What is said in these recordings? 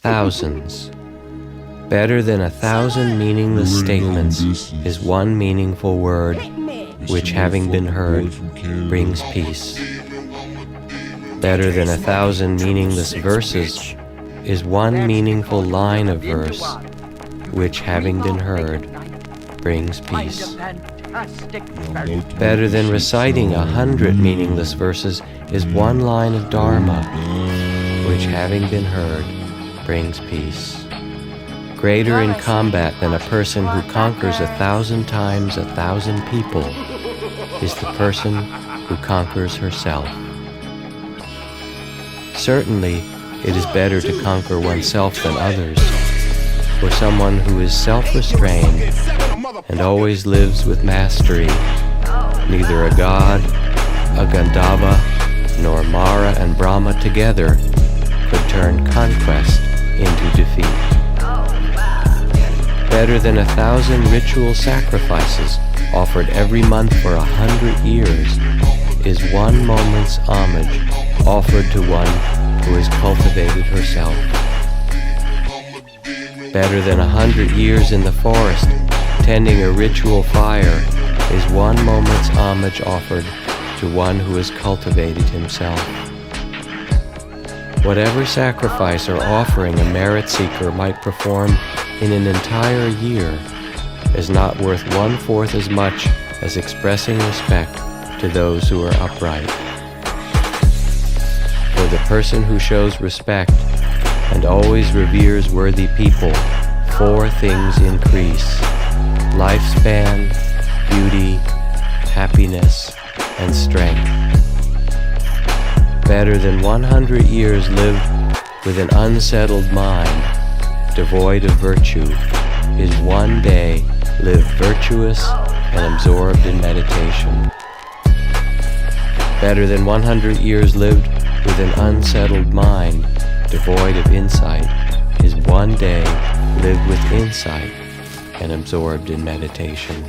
Thousands. Better than 1,000 meaningless statements is one meaningful word, which having been heard, brings peace. Better than 1,000 meaningless verses is one meaningful line of verse, which having been heard, brings peace. Better than reciting 100 meaningless verses is one line of Dharma, which having been heard, brings peace. Greater in combat than a person who conquers 1,000 times 1,000 people is the person who conquers herself. Certainly, it is better to conquer oneself than others. For someone who is self-restrained and always lives with mastery, neither a god, a Gandhava, nor Mara and Brahma together could turn conquest into defeat. Better than 1,000 ritual sacrifices offered every month for 100 years is one moment's homage offered to one who has cultivated herself. Better than 100 years in the forest tending a ritual fire is one moment's homage offered to one who has cultivated himself. Whatever sacrifice or offering a merit seeker might perform in an entire year is not worth 1/4 as much as expressing respect to those who are upright. For the person who shows respect and always reveres worthy people, 4 things increase: lifespan, beauty, happiness, and strength. Better than 100 years lived with an unsettled mind, devoid of virtue, is one day lived virtuous and absorbed in meditation. Better than 100 years lived with an unsettled mind, devoid of insight, is one day lived with insight and absorbed in meditation.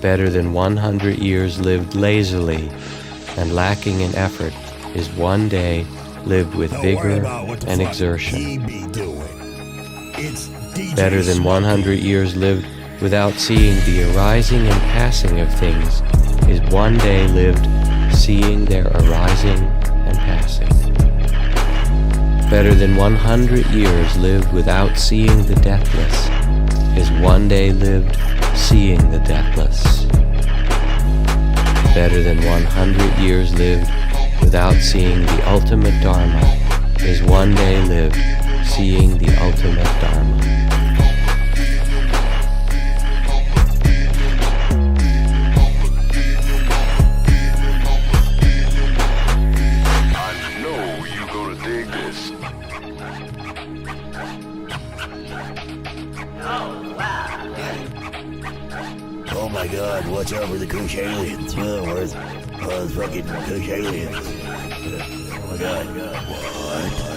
Better than 100 years lived lazily and lacking in effort is one day lived with vigor and exertion. Better than 100 years lived without seeing the arising and passing of things is one day lived seeing their arising and passing. Better than 100 years lived without seeing the deathless is one day lived seeing the deathless. Better than 100 years lived without seeing the ultimate Dharma is one day lived seeing the ultimate Dharma. I know you're gonna dig this. Oh my god, watch out for the Kush aliens. Those fucking Kush aliens. Oh my god. What?